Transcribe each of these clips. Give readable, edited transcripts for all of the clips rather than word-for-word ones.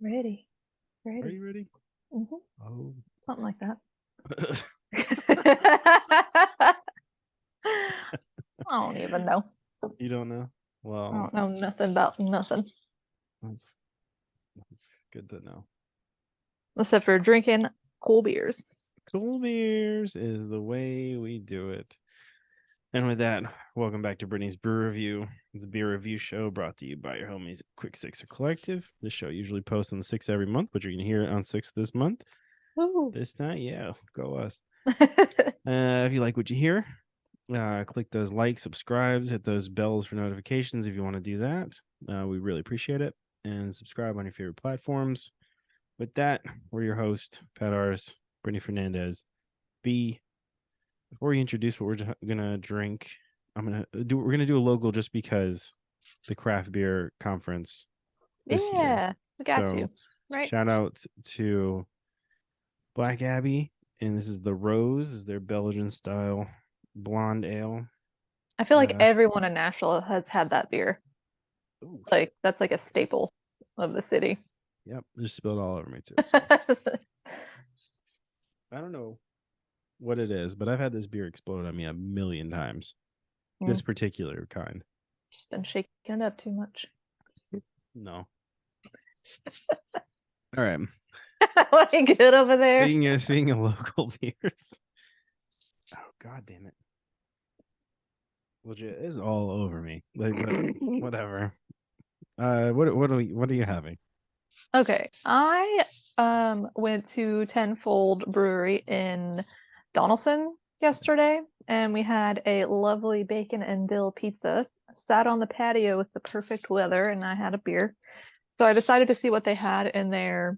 Ready. Are you ready? Mm-hmm. Oh. Something like that. I don't even know. You don't know? Well, I don't know nothing about nothing. that's good to know. Except for drinking cool beers. Cool beers is the way we do it. And with that, welcome back to Brittany's Brew Review. It's a beer review show brought to you by your homies at Quick Sixer Collective. This show usually posts on the 6th every month, but you're going to hear it on 6th this month. Ooh. This time, yeah, go us. If you like what you hear, click those likes, subscribes, hit those bells for notifications if you want to do that. We really appreciate it. And subscribe on your favorite platforms. With that, we're your host, Pat Ars, Brittany Fernandez. Before we introduce what we're gonna drink, we're gonna do a local just because the craft beer conference this year. We got So, you. Right. Shout out to Black Abbey, and this is the Rose, is their Belgian style blonde ale. I feel like everyone in Nashville has had that beer. Ooh. Like that's like a staple of the city. Yep, just spilled all over me too. So. I don't know what it is, but I've had this beer explode on me a million times. This particular kind. Just been shaking it up too much. No. All right. What you good over there? Speaking of local beers. Oh, God damn it. Legit, it's all over me. Like, whatever. What are you having? Okay, I went to Tenfold Brewery in Donaldson yesterday, and we had a lovely bacon and dill pizza. Sat on the patio with the perfect weather, and I had a beer. So I decided to see what they had in their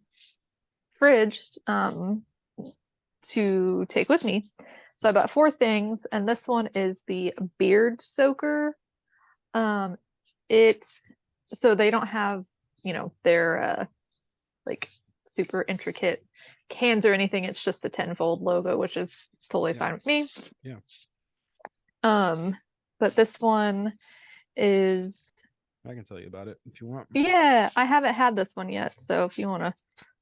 fridge to take with me. So I bought 4 things, and this one is the beard soaker. It's so they don't have, their like super intricate cans or anything. It's just the Tenfold logo, which is totally fine with me. Yeah. But this one is. I can tell you about it if you want. Yeah, I haven't had this one yet, so if you want to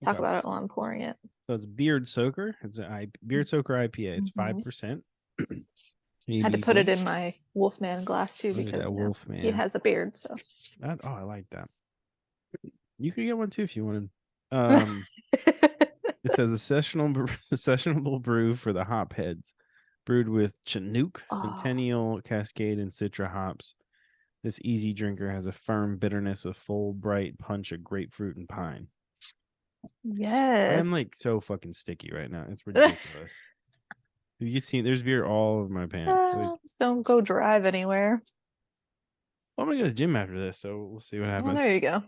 talk about it while I'm pouring it. So it's Beard Soaker. It's a Beard Soaker IPA. It's 5%. I had to put it in my Wolfman glass too because Wolfman. he has a beard. So. I like that. You could get one too if you wanted. It says a sessionable brew for the hop heads, brewed with Chinook, Centennial, Cascade, and Citra hops. This easy drinker has a firm bitterness with full, bright punch of grapefruit and pine. Yes. I'm like so fucking sticky right now. It's ridiculous. Have you seen? There's beer all over my pants. Just don't go drive anywhere. Well, I'm gonna go to the gym after this, so we'll see what happens. Well, there you go.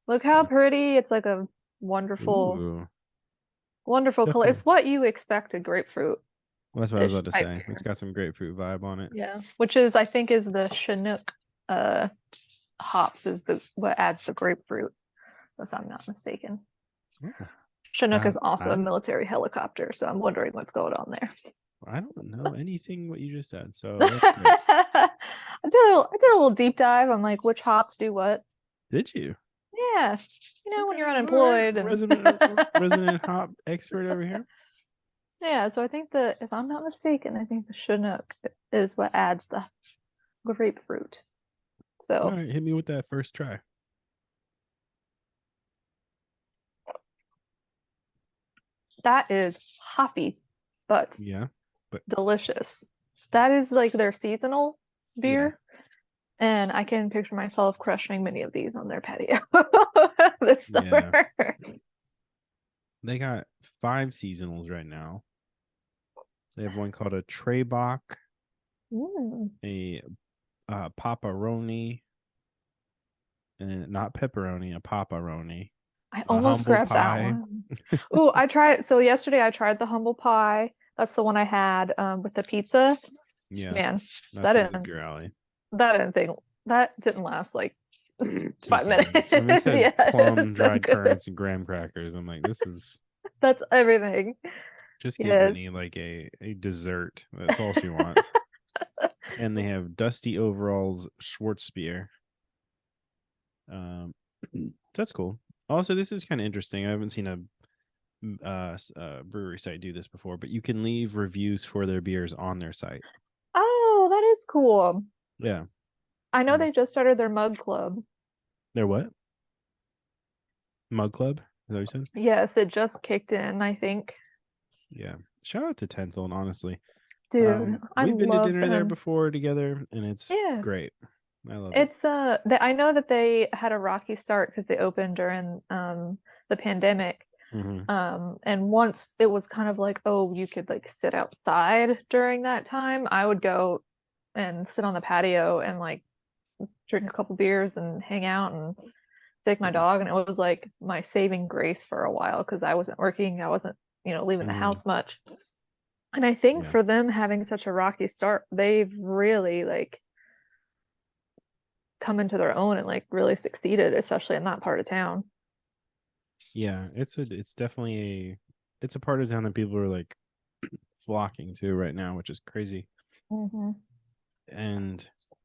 Look how pretty. It's like a wonderful color. It's what you expected grapefruit. Well, that's what I was about to say. It's got some grapefruit vibe on it. Yeah, which is I think is the Chinook hops is what adds the grapefruit, if I'm not mistaken. Chinook is also a military helicopter, so I'm wondering what's going on there. I don't know anything what you just said, so that's great. I did a little deep dive on like which hops do what. Did you? Yeah, when you're unemployed and resident hop expert over here. Yeah, so I think if I'm not mistaken, I think the Chinook is what adds the grapefruit. So all right, hit me with that first try. That is hoppy, but delicious. That is like their seasonal beer. And I can picture myself crushing many of these on their patio this summer. They got 5 seasonals right now. They have one called a Trebach, a Paparoni, and not pepperoni, a Paparoni. I almost grabbed that one. Ooh, yesterday I tried the humble pie. That's the one I had with the pizza. Yeah. Man, that sounds up your alley. That didn't last like 5 minutes. I mean, it says plum, dried currants, and graham crackers. I'm like, this is that's everything. Just give Brittany like a dessert. That's all she wants. And they have Dusty Overalls Schwarzbier. That's cool. Also, this is kind of interesting. I haven't seen a brewery site do this before, but you can leave reviews for their beers on their site. Oh, that is cool. Yeah. I know they just started their mug club. Their what? Mug Club? Is that what you said? Yes, it just kicked in, I think. Yeah. Shout out to Tennfold, honestly. Dude, I We've been to love dinner there them. before together, and it's Yeah. great. I love it. It's I know that they had a rocky start because they opened during the pandemic. Mm-hmm. And once it was kind of like, oh, you could like sit outside during that time, I would go and sit on the patio and like drink a couple beers and hang out and take my dog. And it was like my saving grace for a while because I wasn't working, I wasn't, leaving the Mm-hmm. house much. And I think Yeah. for them having such a rocky start, they've really like come into their own and like really succeeded, especially in that part of town. Yeah. It's definitely it's a part of town that people are like flocking to right now, which is crazy. Hmm. And I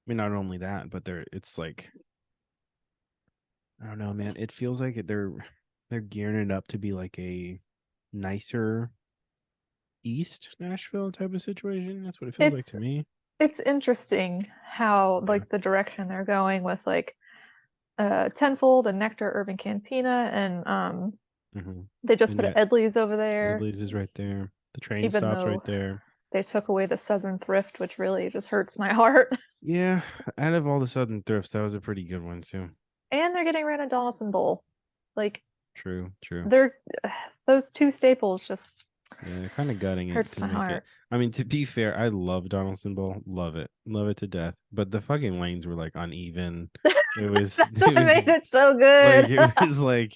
mean, not only that, but it's like, I don't know, man. It feels like they're gearing it up to be like a nicer East Nashville type of situation. That's what it feels like It's to me. it's interesting how Yeah. like the direction they're going with like Tenfold and Nectar Urban Cantina and Mm-hmm. they just And put yet, Edley's over there, Edley's is right there. The train even stops right though there. they took away the Southern Thrift, which really just hurts my heart. Yeah, out of all the Southern thrifts, that was a pretty good one too. And they're getting rid of Donaldson Bowl. Like True, true. they're those two staples just Yeah, they're kind of gutting it hurts to my make it. heart. I mean, to be fair, I love Donaldson Bowl, love it to death. But the fucking lanes were like uneven. It was, That's it what was made it so like, good. it was like,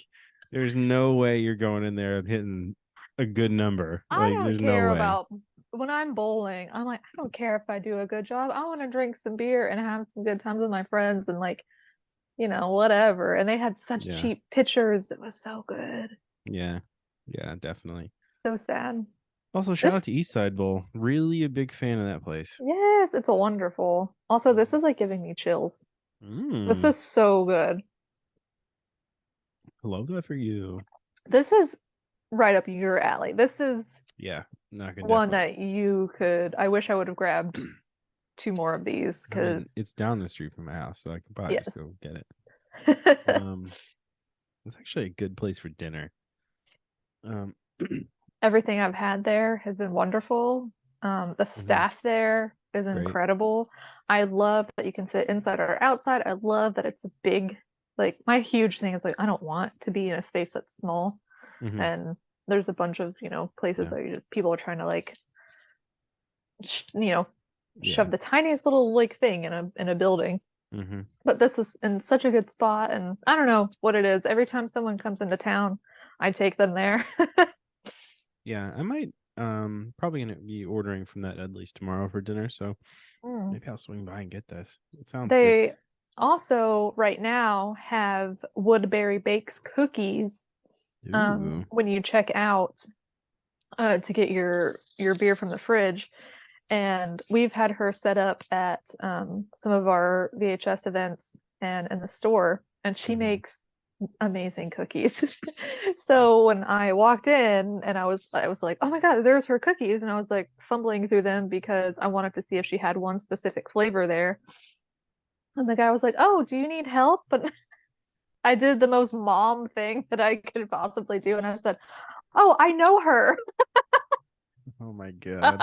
there's no way you're going in there and hitting a good number. I Like, don't there's no care way. about when I'm bowling. I'm like, I don't care if I do a good job. I want to drink some beer and have some good times with my friends and like, whatever. And they had such Yeah, cheap pitchers. It was so good. yeah, yeah, definitely. So sad. Also, shout This, out to Eastside Bowl. Really a big fan of that place. yes, it's a wonderful. Also, this is like giving me chills. This Mm, is so good. love that for you. This is right up your alley. This is Yeah, no, I can one definitely. that you could. I wish I would have grabbed two more of these I mean, because, it's down the street from my house, so I can probably yes. just go get it. Um, it's actually a good place for dinner. Um, Everything I've had there has been wonderful. The mhm, staff there is great. incredible. I love that you can sit inside or outside. I love that it's a big, like, my huge thing is like, I don't want to be in a space that's small. Hmm. And there's a bunch of, places Yeah, that people are trying to like, you know, yeah. shove the tiniest little like thing in a building. Hmm. But this is in such a good spot, and I don't know what it is. Every time someone comes into town, I take them there. Yeah, I might. Probably gonna be ordering from that Edley's tomorrow for dinner, so Mm. maybe I'll swing by and get this. It sounds good. They also right now have Woodbury Bakes cookies Ooh. when you check out to get your beer from the fridge. And we've had her set up at some of our VHS events and in the store, and she Hmm. makes amazing cookies. So when I walked in and I was like, "Oh my God, there's her cookies." And I was like fumbling through them because I wanted to see if she had one specific flavor there. And the guy was like, "Oh, do you need help?" But I did the most mom thing that I could possibly do, and I said, "Oh, I know her." Oh my god.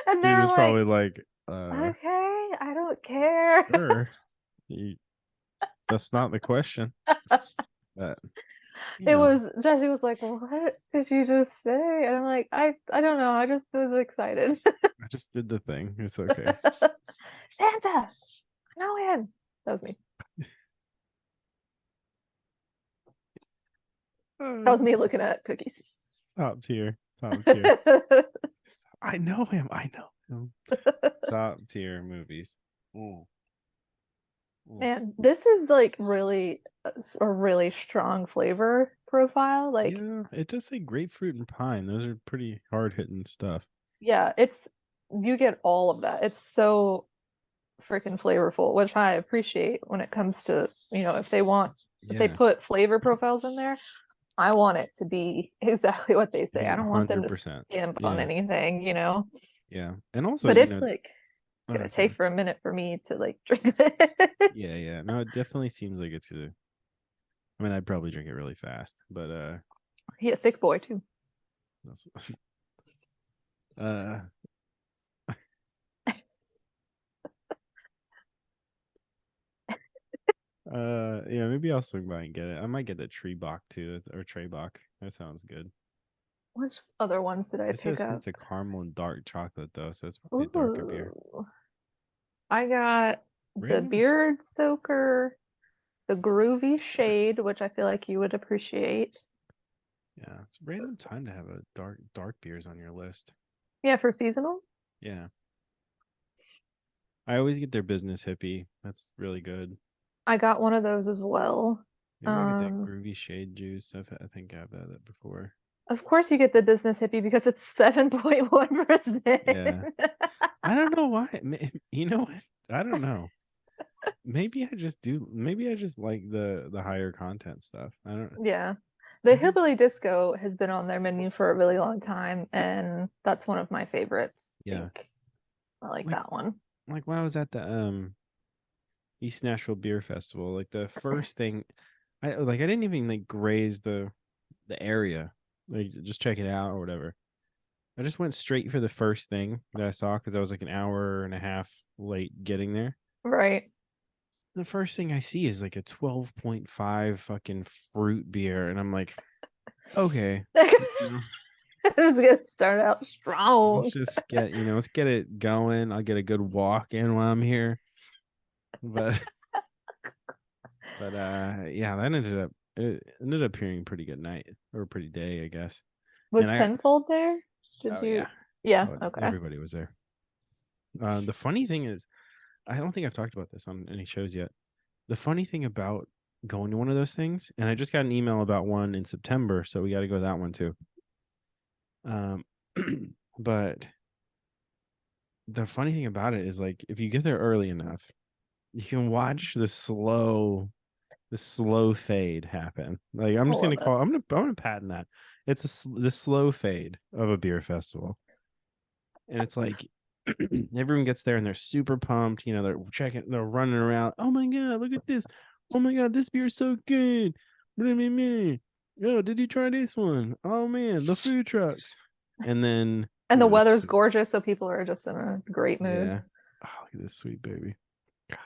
And He they're was like, probably like, "Okay, I don't care." sure. You, that's not the question. But you It know, was Jesse was like, "What did you just say?" And I'm like, I don't know. I just was excited. I just did the thing. It's okay. Santa, I know him. That was me. That Uh, was me looking at cookies. top tier. Top tier. I know him. I know him. Top tier movies. Mm, mm. Man, this is like really a really strong flavor profile. Like, Yeah, it does say grapefruit and pine. Those are pretty hard hitting stuff. yeah, you get all of that. It's so freaking flavorful, which I appreciate when it comes to, if they Yeah. put flavor profiles in there, I want it to be exactly what they say. I don't want them to 100%. skimp on Yeah. anything, Yeah. And also, But it's like oh, gonna sorry. take for a minute for me to like drink it. Yeah, yeah. No, it definitely seems like it's I mean, I'd probably drink it really fast, but He a thick boy too. that's uh yeah, maybe I'll swing by and get it. I might get a tree bach too, or Trey bach. That sounds good. Which other ones did I It pick says up? hints of caramel and dark chocolate though, so it's probably a darker beer. Ooh. I got the Random, Beard Soaker, the Groovy Shade, which I feel like you would appreciate. yeah, it's a random time to have a dark beers on your list. Yeah, for seasonal. Yeah, I always get their business hippie. That's really good. I got one of those as well. Maybe I'll get that Um, groovy shade juice. I think I've had that before. of course you get the business hippie because it's 7.1%. Yeah, I don't know why. You know what? I don't know. Maybe I just do. Maybe I just like the higher content stuff. I don't. Yeah. The I think. Hillbilly Disco has been on their menu for a really long time, and that's one of my favorites. I Yeah, think I like like that one. like when I was at the East Nashville Beer Festival, like the first thing, I didn't even like graze the area, like just check it out or whatever. I just went straight for the first thing that I saw because I was like an hour and a half late getting there. Right. The first thing I see is like a 12.5 fucking fruit beer, and I'm like, okay, you know, It's gonna start out let's strong. just let's get it going. I'll get a good walk in while I'm here. But yeah, that ended up hearing pretty good night or pretty day, I guess. And Was Tenfold there? Did oh you? yeah, Yeah, oh, okay. everybody was there. The funny thing is, I don't think I've talked about this on any shows yet. The funny thing about going to one of those things, and I just got an email about one in September, so we got to go to that one too. Um, but the funny thing about it is like if you get there early enough, you can watch the slow fade happen. Like I'm I just gonna love it. call. I'm gonna patent that. It's the slow fade of a beer festival, and it's like everyone gets there and they're super pumped. They're running around. Oh my god, look at this! Oh my god, this beer's so good! Blah, blah, blah. Oh, did you try this one? Oh man, the food trucks. And then And the weather's this, gorgeous, so people are just in a great mood. yeah. Oh, look at this sweet baby. God,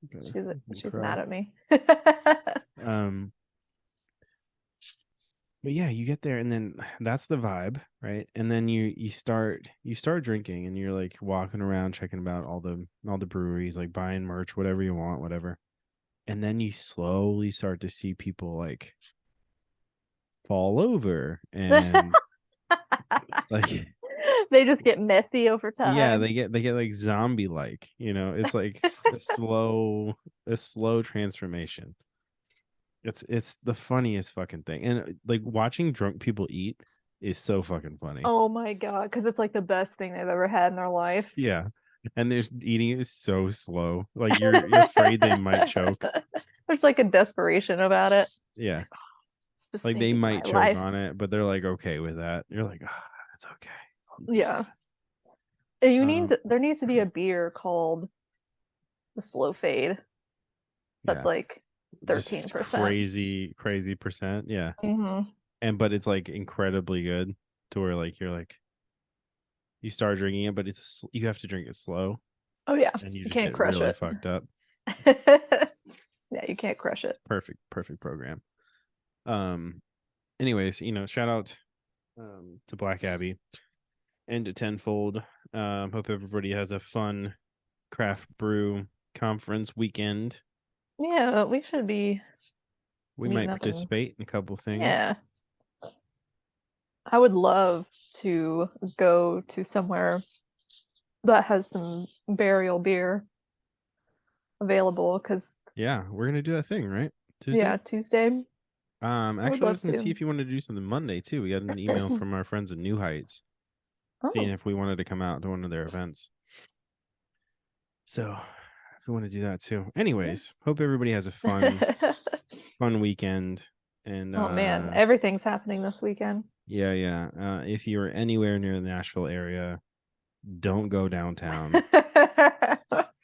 I'm gonna, She's I'm gonna she's cry. mad at me. Um, but yeah, you get there and then that's the vibe, right? And then you start drinking and you're like walking around checking about all the breweries, like buying merch, whatever you want, whatever. And then you slowly start to see people like fall over and like They just get messy over yeah, time. they get like zombie like, it's like a slow transformation. It's the funniest fucking thing. And like watching drunk people eat is so fucking funny. Oh my God, because it's like the best thing they've ever had in their life. Yeah. And there's eating it is so slow. Like you're afraid they might choke. There's like a desperation about it. Yeah. It's to Like they save my might choke life. on it, but they're like okay with that. You're like, it's okay. I'll do Yeah. that. There needs to be a beer called the Slow Fade that's Yeah. like Just 13%. crazy percent. Yeah. Hmm. But it's like incredibly good to where like you're like you start drinking it, but you have to drink it slow Oh yeah, and you you just can't get crush really it. fucked up. Yeah, you can't crush it. It's perfect program. Um anyways, shout out to Black Abbey and to Tenfold. Hope everybody has a fun craft brew conference weekend. Yeah, we should be We meeting might up and participate in a couple things. yeah. I would love to go to somewhere that has some burial beer available because Yeah, we're gonna do that thing, right? Tuesday. yeah, Tuesday. I would Actually, I love was gonna see to. if you wanted to do something Monday too. We got an email from our friends at New Heights seeing Oh, if we wanted to come out to one of their events. So definitely want to do that too. Anyways, hope everybody has a fun weekend. And Oh man, everything's happening this weekend. yeah. If you're anywhere near the Nashville area, don't go downtown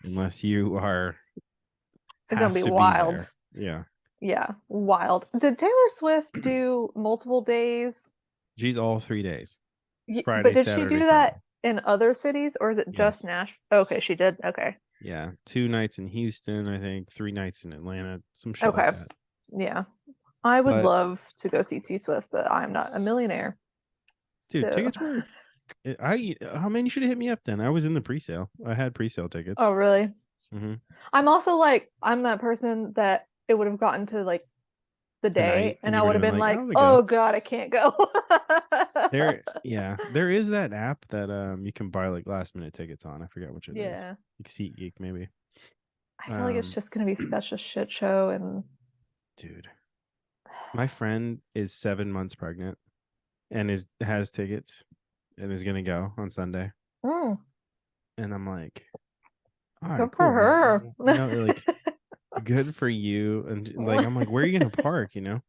unless you are It's gonna have be to be wild. there. Yeah. Yeah, wild. Did Taylor Swift do multiple days? She's all 3 days. But Friday, did she Saturday, do Sunday. that in other cities or is it just Yes. Nashville? Okay, she did. Okay. Yeah. 2 nights in Houston, I think, 3 nights in Atlanta, some shit like Okay. that. Yeah. I would But love to go see T Swift, but I'm not a millionaire. dude, So, tickets were how many should have hit me up then? I was in the pre-sale. I had pre-sale tickets. oh really? Mm-hmm. I'm also like I'm that person that it would have gotten to like the Tonight, day and and I you would would have have been been like, like, "Oh, they go." "Oh God, I can't go." There is that app that you can buy like last minute tickets on. I forget which it is. Yeah. Like SeatGeek maybe. I feel like it's just gonna be such a shit show and Dude, my friend is 7 months pregnant and has tickets and is gonna go on Sunday. mm, And I'm like, all right, good for cool, man. her. Like good for you. And like I'm like, where are you gonna park? And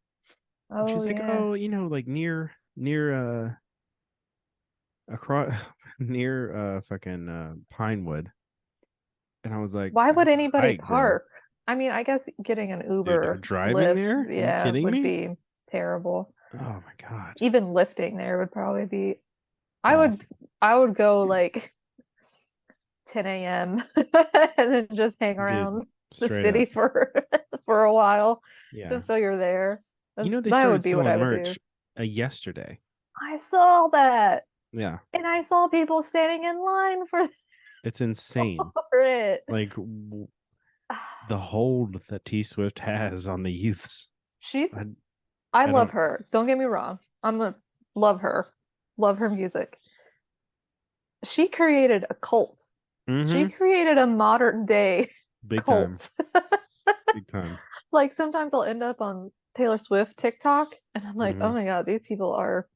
Oh she's like, yeah. oh, like near across near fucking Pinewood. And I was like, Why would that's a anybody hike, bro. park? I mean, I guess getting an Dude, Uber, driving Lyft, there? Are you yeah, kidding would me? be terrible. Oh my god. Even lifting there would probably be I would Awful. I would go like 10 a.m. and then just hang Dude, around the straight city up. for for a while Yeah. just so you're there. They That started would be what selling I would do. merch yesterday. I saw that. Yeah. And I saw people standing in line for It's insane. for it. Like the hold that T Swift has on the youths. She's I, I I love don't. her. Don't get me wrong. I'm a love her. Love her music. She created a cult. She Mm-hmm. created a modern day Big time. cult. Big time. Like sometimes I'll end up on Taylor Swift TikTok and I'm like, Mm-hmm. oh my God, these people are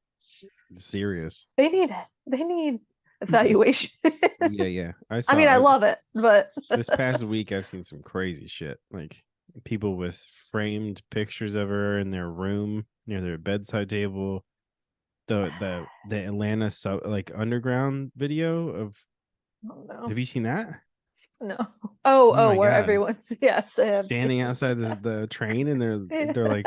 Serious. they need evaluation. Yeah. I mean, I love it, but This past week I've seen some crazy shit. Like people with framed pictures of her in their room near their bedside table. The Atlanta like underground video of oh no. have you seen that? No. Oh Oh, my where god. everyone's yes, I have Standing seen. outside the train and they're Yeah. like,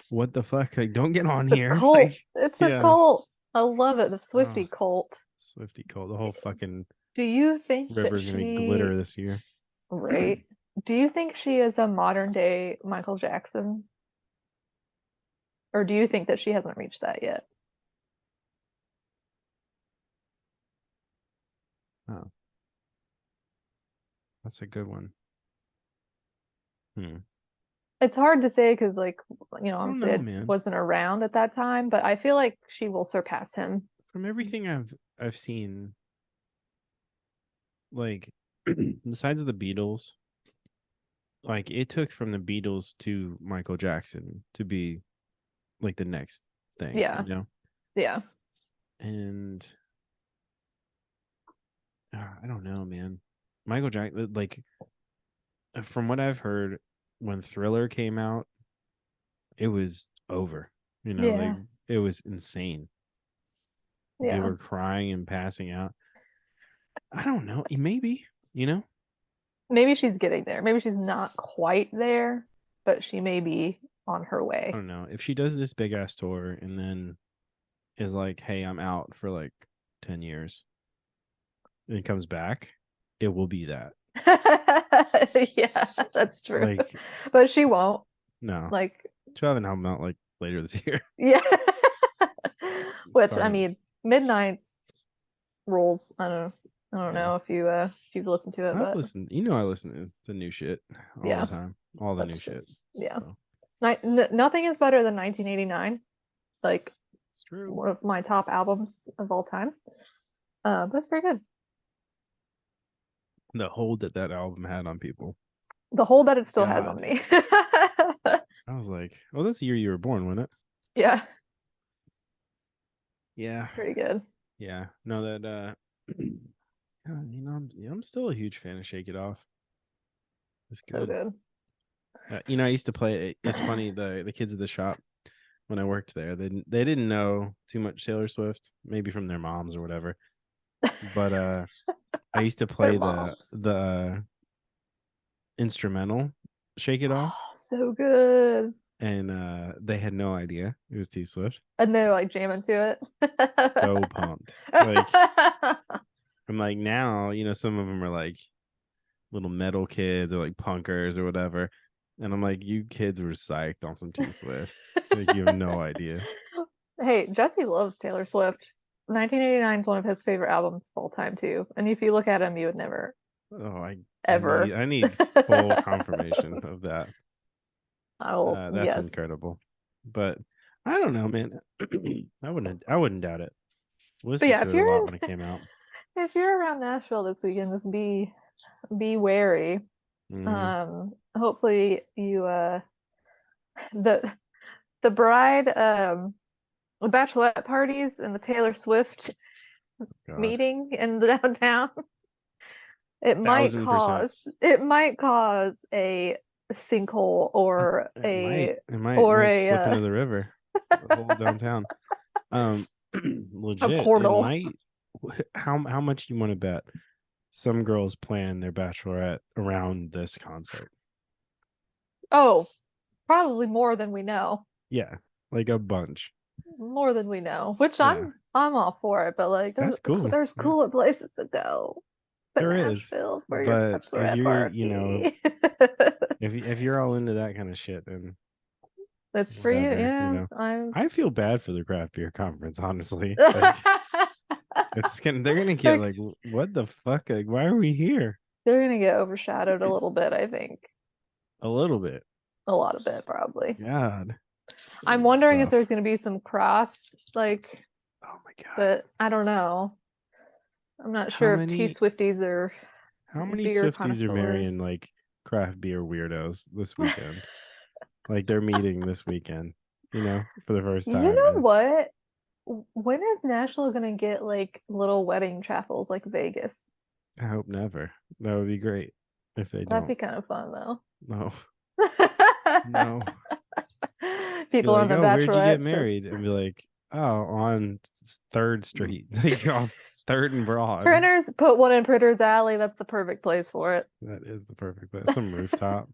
what the fuck? Like, don't get on The here. cult. Like, It's a yeah. cult. I love it. The Oh, Swifty cult. Swifty cold. The whole fucking Do you think that river's gonna be glitter she, this year. right? Do you think she is a modern day Michael Jackson? Or do you think that she hasn't reached that yet? Oh, that's a good one. It's hard to say because, like, I don't obviously know, it man. wasn't around at that time, but I feel like she will surpass him. From everything I've seen, like besides the Beatles, like it took from the Beatles to Michael Jackson to be like the next thing, Yeah. Yeah. And I don't know, man. Michael Jackson, like from what I've heard, when Thriller came out, it was over. Like Yeah. it was insane. People Yeah. were crying and passing out. I don't know. Maybe. Maybe she's getting there. Maybe she's not quite there, but she may be on her I way. don't know. If she does this big ass tour and then is like, hey, I'm out for like 10 years and comes back, it will be that. Yeah, that's true. Like, But she won't. no. Like, She'll have an album out like later this year. yeah. Which I Talking. mean, Midnight rules. I don't Yeah. know if you've listened to it, I've but listened. I listen to the new shit all yeah, the time. All the that's new true. shit. Yeah. So Nothing is better than 1989. Like it's true. one of my top albums of all time. But it's pretty good. The hold that album had on people. The hold that it still has on God. me. I was like, oh, that's the year you were born, wasn't it? Yeah, Yeah. pretty good. Yeah. No, that I'm still a huge fan of Shake It Off. It's So good. good. I used to play. It's funny, the kids at the shop when I worked there, they didn't know too much Taylor Swift, maybe from their moms or whatever. But I used to Their play moms. the instrumental "Shake It Off," Oh, so good. and they had no idea it was T Swift. And they're like jamming to So it. pumped. Like, I'm like, now, some of them are like little metal kids or like punkers or whatever. And I'm like, you kids were psyched on some T Swift. Like, you have no idea. Hey, Jesse loves Taylor Swift. 1989 is one of his favorite albums of all time too. And if you look at him, you would never, Oh, ever. I need full confirmation of that. Oh, That's yes. incredible. But I don't know, man. I wouldn't doubt it. But Listened yeah, to it a lot when it came out. if you're around Nashville this weekend, just be wary. Hmm. Hopefully you the the bride the bachelorette parties and the Taylor Swift God, meeting in the downtown, 1,000%. it might cause a sinkhole or It or might a slip into the river, the whole downtown. Um, a legit, it portal. might. How much you want to bet? Some girls plan their bachelorette around this concert. Oh, probably more than we know. Yeah, like a bunch. More than we know, which Yeah, I'm all for it, but like that's cool. there's Yeah, cooler places to go than there is. Nashville for your But if bachelorette you're, party. if you're all into that kind of shit, then That's for you, whatever. yeah. I'm I feel bad for the craft beer conference, honestly. Like, they're gonna get they're like, what the fuck? Like, why are we here? they're gonna get overshadowed a little bit, I think. A little bit. A lot of it, probably. God, it's gonna I'm be wondering if rough. there's gonna be some cross, like, Oh my god. but I don't know. I'm not How sure if T many Swifties are beer Swifties are connoisseurs. marrying like craft beer weirdos this weekend? Like, they're meeting this weekend, for the first You time. know And what? When is Nashville gonna get like little wedding chapels like Vegas? I hope never. That would be great if they That'd don't. be kind of fun though. No, no. Be People on like, the oh, where'd you get Bachelorette just married? And be like, oh, on Third Street, like off Third and Broad. Printers, put one in Printer's Alley. That's the perfect place for it. That is the perfect place. Some rooftop.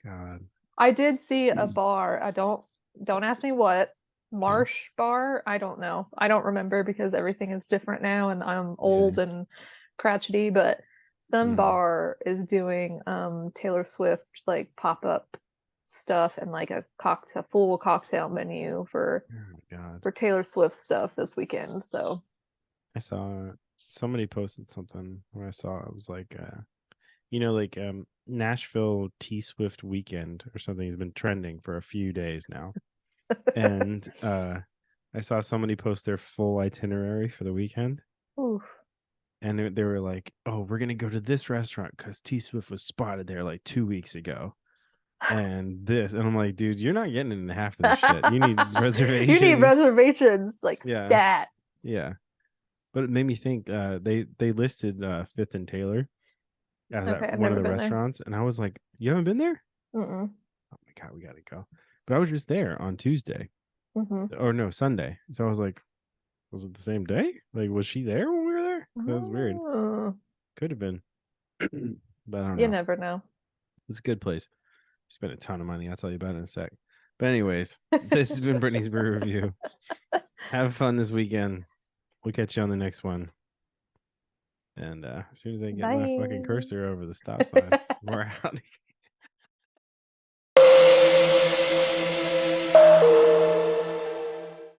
God. I did see a bar. Don't ask me what. Okay. Marsh Bar? I don't know. I don't remember because everything is different now and I'm Yeah. old and crotchety, but some Mhm. bar is doing Taylor Swift like pop-up stuff and like a full cocktail menu Oh my God. for Taylor Swift stuff this weekend. So I saw somebody posted something where I saw it was like Nashville T Swift weekend or something has been trending for a few days now. And I saw somebody post their full itinerary for the weekend. oof. And they were like, "Oh, we're gonna go to this restaurant because T Swift was spotted there like 2 weeks ago." And I'm like, dude, you're not getting into half of this shit. You need You need reservations. reservations like Yeah, that. yeah. But it made me think. They listed Fifth and Taylor as Okay, at I've one of never the been there. restaurants, and I was like, "You haven't been there? Mm-mm. Oh my god, we gotta go." But I was just there on Tuesday, Mm-hmm. or no, Sunday. So I was like, "Was it the same day? Like, was she there when we were there?" That was weird. Oh, Could have been, but I don't you know. never know. It's a good place. Spent a ton of money. I'll tell you about it in a sec. But anyways, this has been Brittany's Brew Review. Have fun this weekend. We'll catch you on the next one. And as soon as I get my fucking Bye. cursor over the stop sign, we're out.